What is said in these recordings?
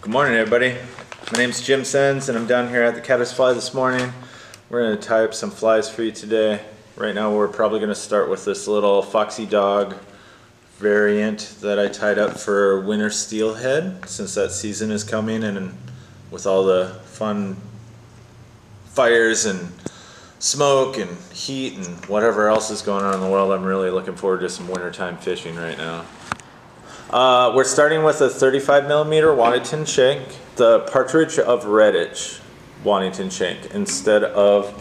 Good morning, everybody. My name's Jim Sens, and I'm down here at the Caddis Fly this morning. We're going to tie up some flies for you today. Right now we're probably going to start with this little Foxee Dog variant that I tied up for winter steelhead, since that season is coming, and with all the fun fires and smoke and heat and whatever else is going on in the world, I'm really looking forward to some wintertime fishing right now. We're starting with a 35mm Waddington shank, the Partridge of Redditch Waddington shank, instead of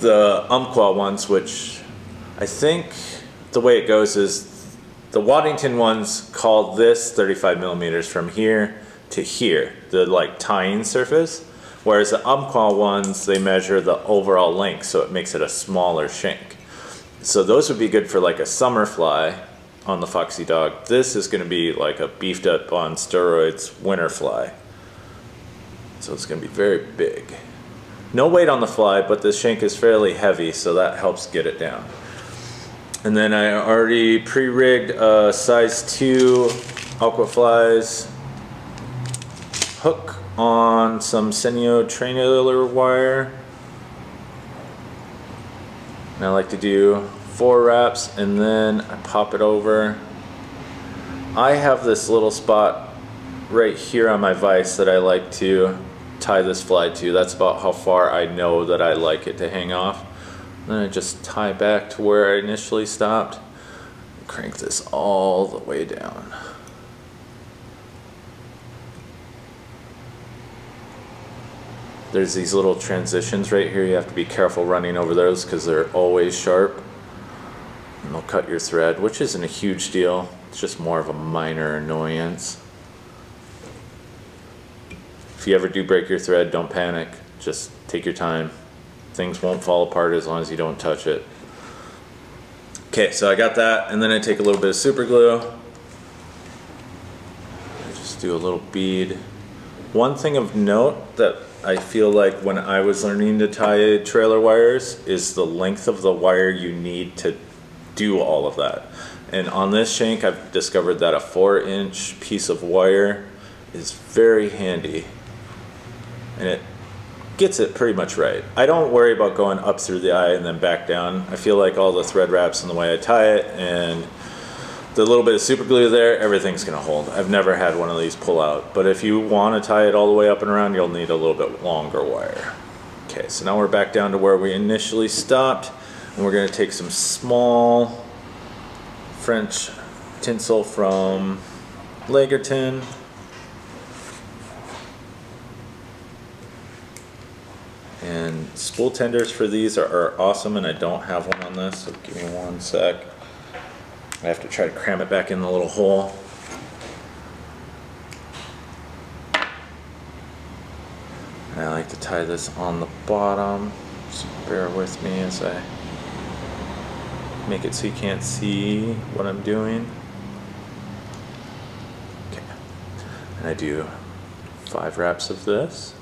the Umpqua ones, which I think the way it goes is the Waddington ones call this 35mm from here to here, the like tying surface, whereas the Umpqua ones, they measure the overall length, so it makes it a smaller shank. So those would be good for like a summer fly on the Foxee Dog. This is going to be like a beefed up on steroids winter fly. So it's going to be very big. No weight on the fly, but the shank is fairly heavy, so that helps get it down. And then I already pre-rigged a size 2 aqua flies hook on some Senio triangular wire. And I like to do 4 wraps and then I pop it over. I have this little spot right here on my vise that I like to tie this fly to. That's about how far I know that I like it to hang off. Then I just tie back to where I initially stopped. Crank this all the way down. There's these little transitions right here. You have to be careful running over those because they're always sharp. And they'll cut your thread, which isn't a huge deal. It's just more of a minor annoyance. If you ever do break your thread, don't panic. Just take your time. Things won't fall apart as long as you don't touch it. Okay, so I got that, and then I take a little bit of super glue. I just do a little bead. One thing of note that I feel like when I was learning to tie trailer wires is the length of the wire you need to do all of that. And on this shank, I've discovered that a 4-inch piece of wire is very handy, and it gets it pretty much right. I don't worry about going up through the eye and then back down. I feel like all the thread wraps and the way I tie it and the little bit of super glue there, everything's gonna hold. I've never had one of these pull out, but if you want to tie it all the way up and around, you'll need a little bit longer wire. Okay, so now we're back down to where we initially stopped. And we're going to take some small French tinsel from Lagerton. And spool tenders for these are awesome, and I don't have one on this, so give me one sec. I have to try to cram it back in the little hole. And I like to tie this on the bottom, so bear with me as I make it so you can't see what I'm doing. Okay, and I do 5 wraps of this.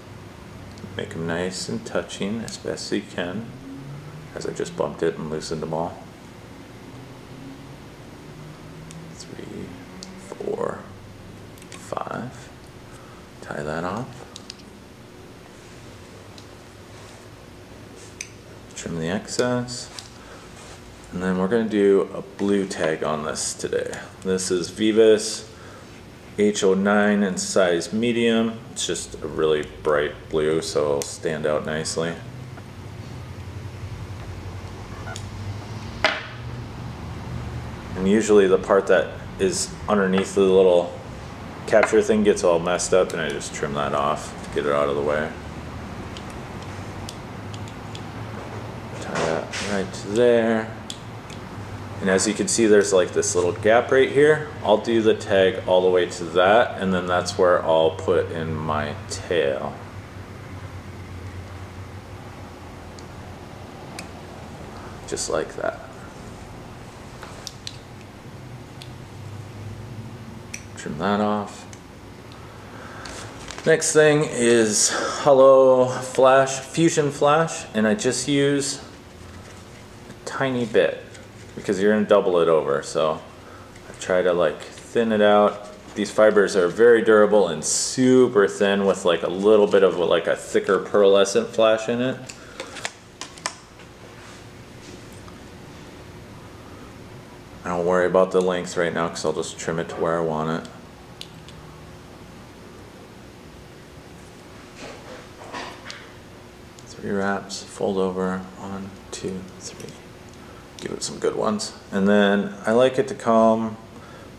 Make them nice and touching as best as you can, as I just bumped it and loosened them all. 3, 4, 5. Tie that off. Trim the excess. And then we're going to do a blue tag on this today. This is Vivus H09 in size medium. It's just a really bright blue, so it'll stand out nicely. And usually the part that is underneath the little capture thing gets all messed up, and I just trim that off to get it out of the way. Tie that right to there. And as you can see, there's like this little gap right here. I'll do the tag all the way to that, and then that's where I'll put in my tail. Just like that. Trim that off. Next thing is hollow flash, fusion flash, and I just use a tiny bit, because you're going to double it over, so I try to like thin it out these fibers are very durable and super thin with like a little bit of like a thicker pearlescent flash in it. I don't worry about the length right now because I'll just trim it to where I want it. Three wraps, fold over, 1, 2, 3. Give it some good ones. And then I like it to come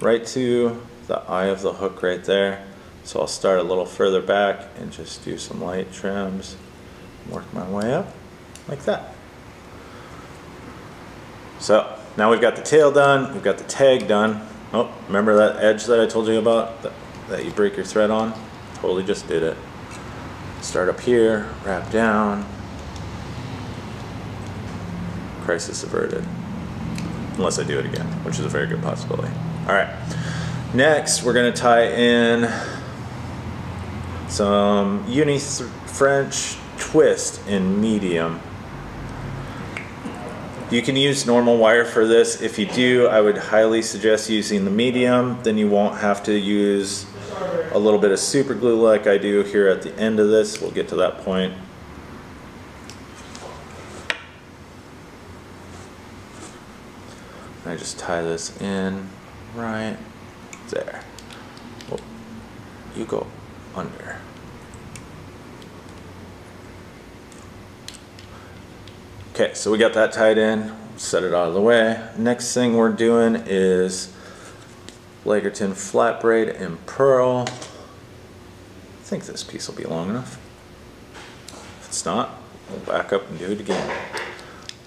right to the eye of the hook right there. So I'll start a little further back and just do some light trims, work my way up like that. So now we've got the tail done, we've got the tag done. Oh, remember that edge that I told you about that you break your thread on? Totally just did it. Start up here, wrap down. Crisis averted. Unless I do it again, which is a very good possibility. All right, next we're gonna tie in some French twist in medium. You can use normal wire for this. If you do, I would highly suggest using the medium. Then you won't have to use a little bit of super glue like I do here at the end of this. We'll get to that point. I just tie this in right there. Oh, you go under. Okay, so we got that tied in, set it out of the way. Next thing we're doing is Legerton flat braid and pearl. I think this piece will be long enough. If it's not, we'll back up and do it again.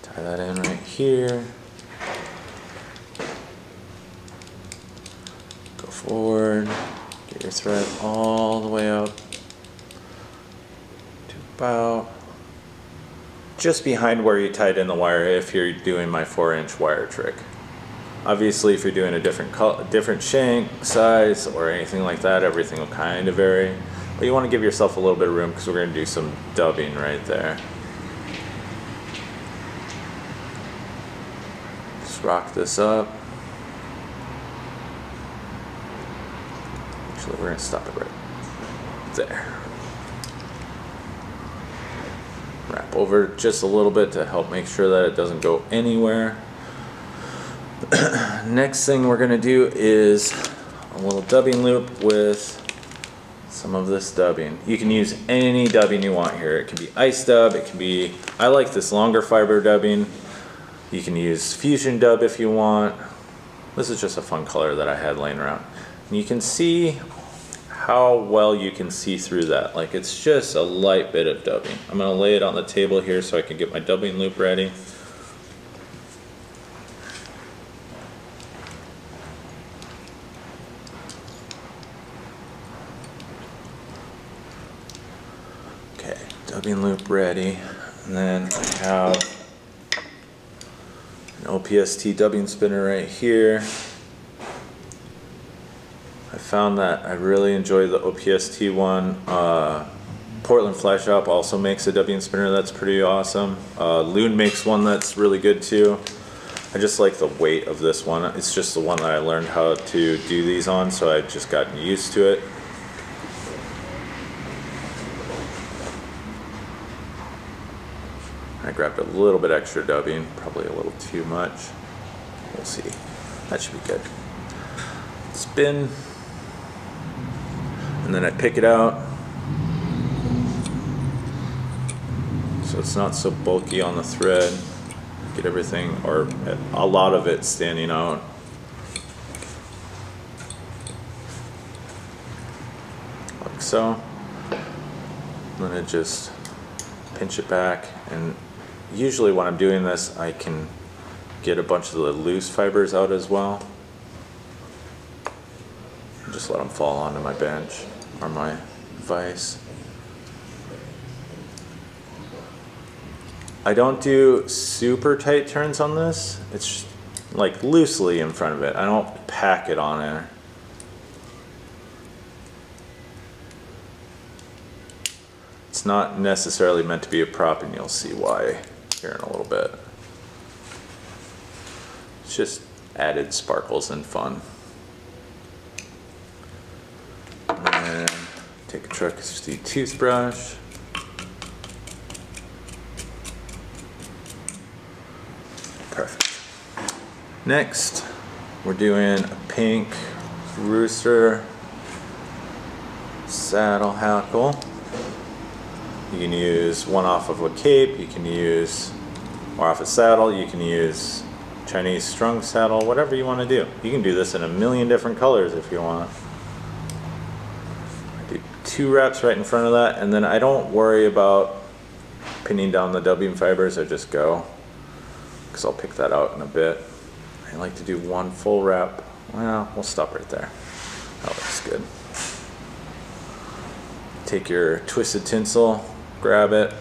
Tie that in right here. Go forward, get your thread all the way up to about just behind where you tied in the wire if you're doing my 4-inch wire trick. Obviously, if you're doing a different shank size or anything like that, everything will kind of vary. But you want to give yourself a little bit of room because we're going to do some dubbing right there. Just rock this up. Actually, we're going to stop it right there. Wrap over just a little bit to help make sure that it doesn't go anywhere. Next thing we're going to do is a little dubbing loop with some of this dubbing. You can use any dubbing you want here. It can be ice dub, it can be, I like this longer fiber dubbing. You can use fusion dub if you want. This is just a fun color that I had laying around. And you can see how well you can see through that. Like, it's just a light bit of dubbing. I'm going to lay it on the table here so I can get my dubbing loop ready. Okay, dubbing loop ready. And then I have an OPST dubbing spinner right here. I found that I really enjoy the OPST one. Portland Fly Shop also makes a dubbing spinner that's pretty awesome. Loon makes one that's really good too. I just like the weight of this one. It's just the one that I learned how to do these on, so I've just gotten used to it. I grabbed a little bit extra dubbing, probably a little too much. We'll see. That should be good. Spin. And then I pick it out so it's not so bulky on the thread. Get everything, or a lot of it, standing out. Like so. I'm gonna just pinch it back, and usually when I'm doing this I can get a bunch of the loose fibers out as well. Just let them fall onto my bench or my vise. I don't do super tight turns on this. It's like loosely in front of it. I don't pack it on there. It's not necessarily meant to be a prop, and you'll see why here in a little bit. It's just added sparkles and fun. Take a trusty toothbrush. Perfect. Next, we're doing a pink Rooster saddle hackle. You can use one off of a cape, you can use or off a saddle, you can use Chinese strung saddle, whatever you want to do. You can do this in a million different colors if you want. I do 2 wraps right in front of that, and then I don't worry about pinning down the dubbing fibers, I just go, because I'll pick that out in a bit. I like to do 1 full wrap. Well, we'll stop right there. That looks good. Take your twisted tinsel, grab it.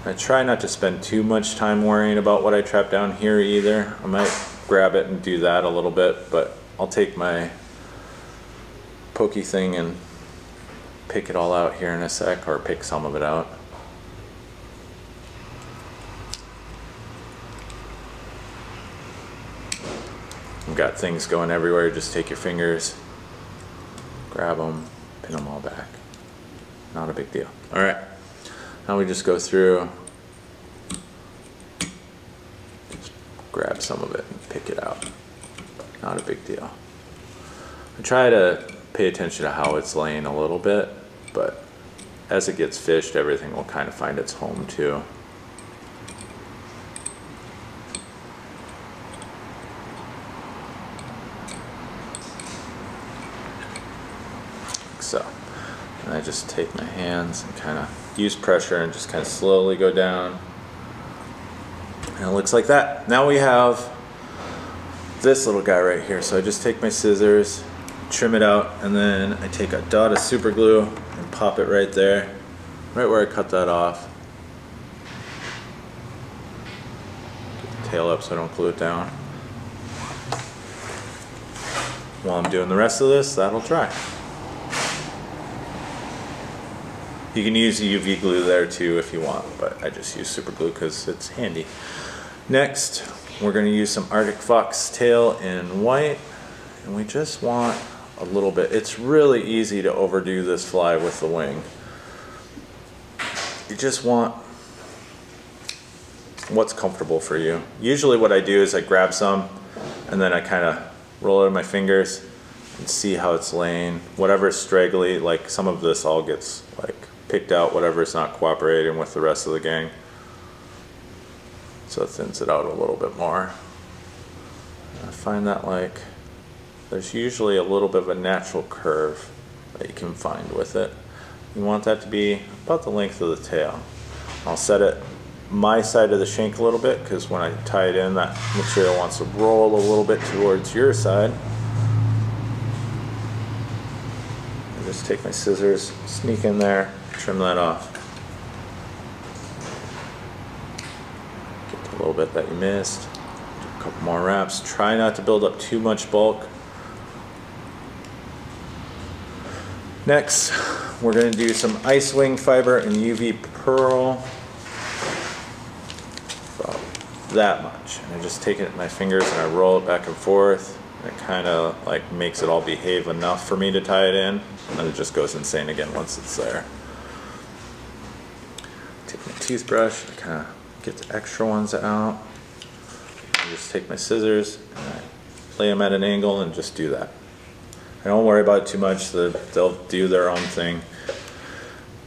I try not to spend too much time worrying about what I trap down here either. I might grab it and do that a little bit, but I'll take my pokey thing and pick it all out here in a sec, or pick some of it out. You've got things going everywhere, just take your fingers, grab them, pin them all back. Not a big deal. All right, now we just go through, just grab some of it and pick it out. Not a big deal. I try to pay attention to how it's laying a little bit, but as it gets fished, everything will kind of find its home too. Like so. And I just take my hands and kind of use pressure and just kind of slowly go down. And it looks like that. Now we have this little guy right here. So I just take my scissors, trim it out, and then I take a dot of super glue and pop it right there, right where I cut that off. Get the tail up so I don't glue it down. While I'm doing the rest of this, that'll dry. You can use UV glue there too if you want, but I just use super glue because it's handy. Next, we're going to use some Arctic fox tail in white, and we just want a little bit. It's really easy to overdo this fly with the wing. You just want what's comfortable for you. Usually what I do is I grab some and then I kind of roll it in my fingers and see how it's laying. Whatever's straggly, like some of this all gets like picked out, whatever's not cooperating with the rest of the gang. So it thins it out a little bit more. I find that like there's usually a little bit of a natural curve that you can find with it. You want that to be about the length of the tail. I'll set it my side of the shank a little bit because when I tie it in, that material wants to roll a little bit towards your side. I just take my scissors, sneak in there, trim that off. Get the little bit that you missed. Do a couple more wraps. Try not to build up too much bulk. Next, we're going to do some ice wing fiber and UV pearl. About that much. And I just take it in my fingers and I roll it back and forth. And it kind of like makes it all behave enough for me to tie it in. And then it just goes insane again once it's there. Take my toothbrush, I kind of get the extra ones out. I just take my scissors and I lay them at an angle and just do that. I don't worry about it too much, they'll do their own thing.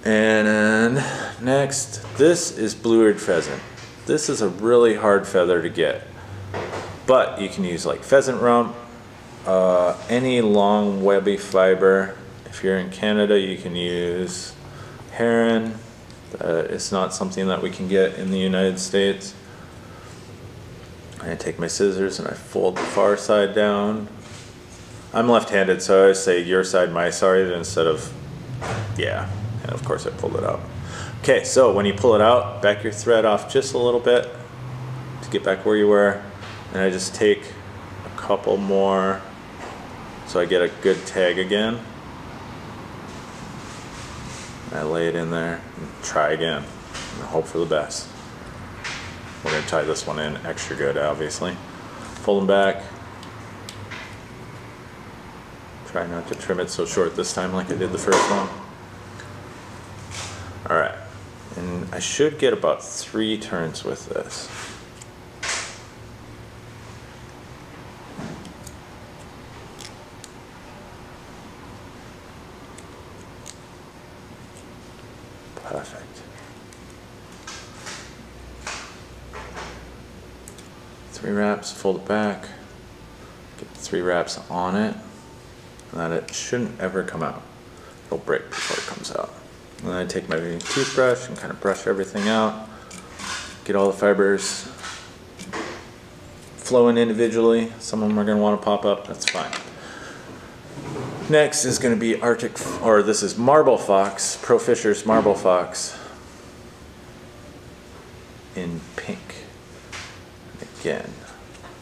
And then next, this is Bluert Pheasant. This is a really hard feather to get, but you can use like pheasant rump, any long webby fiber. If you're in Canada, you can use heron. It's not something that we can get in the United States. I take my scissors and I fold the far side down. I'm left-handed, so I always say your side, my side, instead of, yeah, and of course I pulled it out. Okay, so when you pull it out, back your thread off just a little bit to get back where you were, and I just take a couple more so I get a good tag again. And I lay it in there and try again and hope for the best. We're going to tie this one in extra good, obviously. Pull them back. Try not to trim it so short this time like I did the first one. Alright, and I should get about 3 turns with this. Perfect. Three wraps, fold it back, get 3 wraps on it, and then it shouldn't ever come out. It'll break before it comes out. And then I take my toothbrush and kind of brush everything out, get all the fibers flowing individually. Some of them are going to want to pop up, that's fine. Next is going to be this is Marble Fox, Pro Fisher's Marble Fox in pink. Again,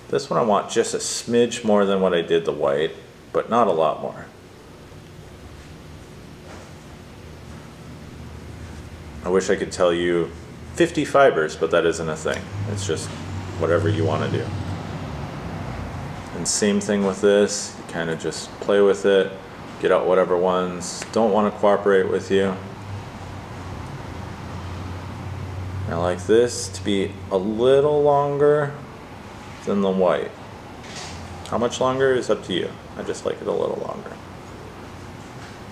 this one I want just a smidge more than what I did the white, but not a lot more. I wish I could tell you 50 fibers, but that isn't a thing. It's just whatever you want to do. And same thing with this, you kind of just play with it, get out whatever ones don't want to cooperate with you. I like this to be a little longer than the white. How much longer is up to you. I just like it a little longer.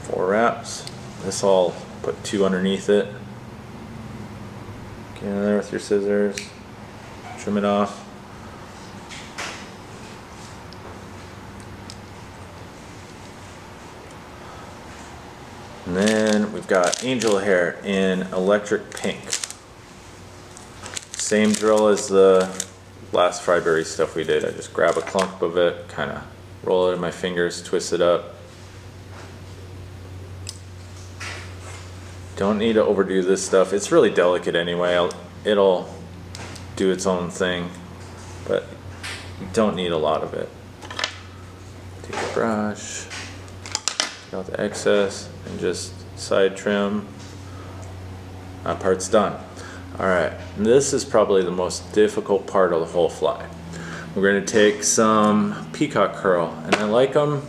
4 wraps. This I'll put 2 underneath it. Get in there with your scissors, trim it off. And then we've got angel hair in electric pink. Same drill as the last friberry stuff we did. I just grab a clump of it, kind of roll it in my fingers, twist it up. Don't need to overdo this stuff. It's really delicate anyway. It'll do its own thing, but you don't need a lot of it. Take a brush, get out the excess, and just side trim. That part's done. Alright, this is probably the most difficult part of the whole fly. We're going to take some Peacock Curl, and I like them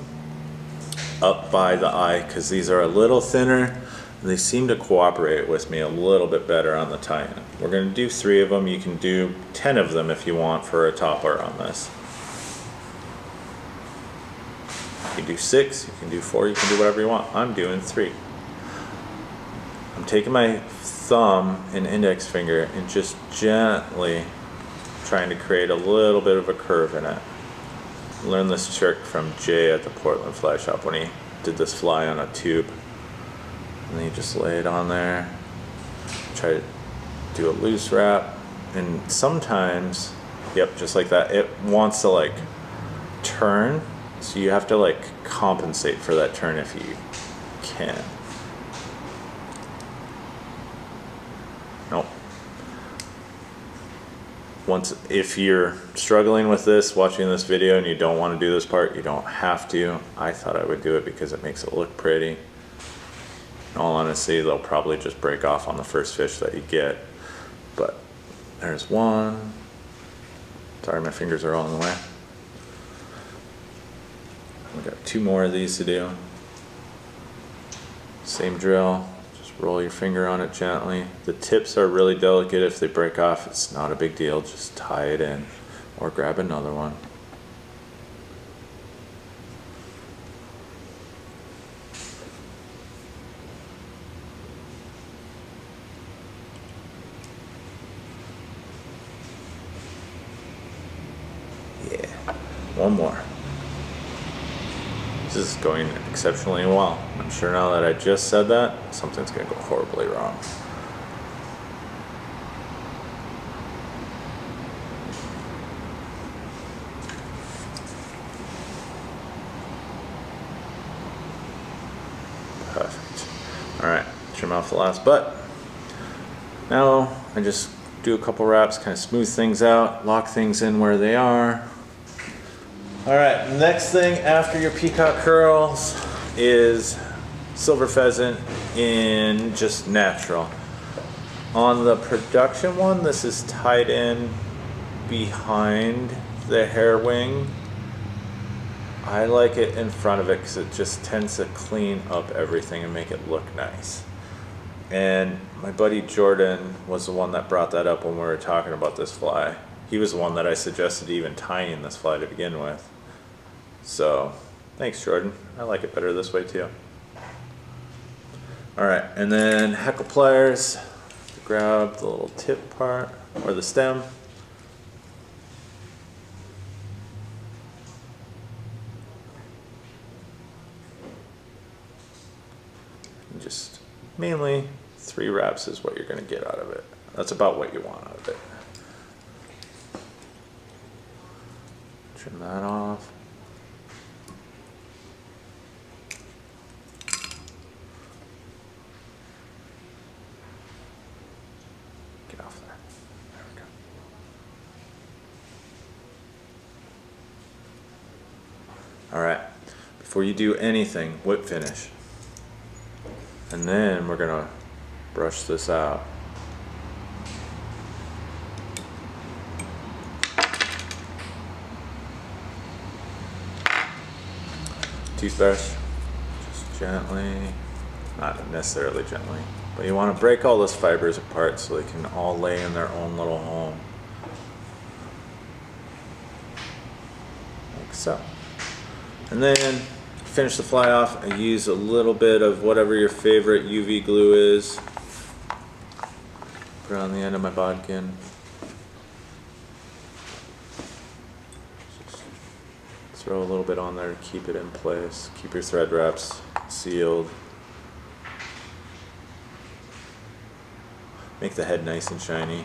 up by the eye because these are a little thinner. They seem to cooperate with me a little bit better on the tie-in. We're going to do 3 of them. You can do 10 of them if you want for a topper on this. You can do 6, you can do 4, you can do whatever you want. I'm doing 3. I'm taking my thumb and index finger and just gently trying to create a little bit of a curve in it. I learned this trick from Jay at the Portland Fly Shop when he did this fly on a tube. And then you just lay it on there, try to do a loose wrap, and sometimes, yep, just like that, it wants to like turn, so you have to like compensate for that turn if you can. Nope. If you're struggling with this, watching this video, and you don't want to do this part, you don't have to. I thought I would do it because it makes it look pretty. In all honesty, they'll probably just break off on the first fish that you get. But there's one. Sorry, my fingers are all in the way. We've got 2 more of these to do. Same drill. Just roll your finger on it gently. The tips are really delicate. If they break off, it's not a big deal. Just tie it in or grab another one. One more. This is going exceptionally well. I'm sure now that I just said that, something's going to go horribly wrong. Perfect. Alright, trim off the last butt. Now I just do a couple wraps, kind of smooth things out, lock things in where they are. Alright, next thing after your Peacock Curls is silver pheasant in just natural. On the production one, this is tied in behind the hair wing. I like it in front of it because it just tends to clean up everything and make it look nice. And my buddy Jordan was the one that brought that up when we were talking about this fly. He was the one that I suggested even tying this fly to begin with. So, thanks Jordan. I like it better this way too. Alright, and then hackle pliers to grab the little tip part, or the stem. And just mainly 3 wraps is what you're going to get out of it. That's about what you want out of it. Trim that off. Get off there. There we go. Alright, before you do anything, whip finish. And then we're going to brush this out. Toothbrush, just gently, not necessarily gently, but you want to break all those fibers apart so they can all lay in their own little home. Like so. And then finish the fly off. I use a little bit of whatever your favorite UV glue is. Put it on the end of my bodkin. Just throw a little bit on there to keep it in place. Keep your thread wraps sealed. Make the head nice and shiny.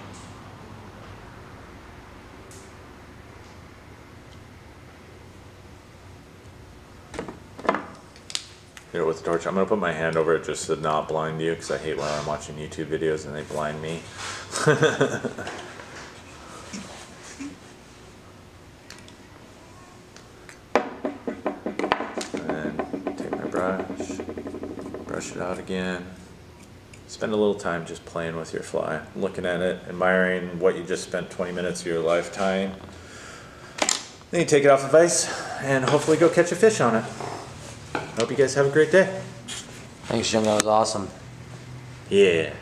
Hit it with the torch. I'm going to put my hand over it just to not blind you, because I hate when I'm watching YouTube videos and they blind me. And then take my brush it out again. Spend a little time just playing with your fly, looking at it, admiring what you just spent 20 minutes of your life tying. Then you take it off the vise and hopefully go catch a fish on it. I hope you guys have a great day. Thanks, Jim. That was awesome. Yeah.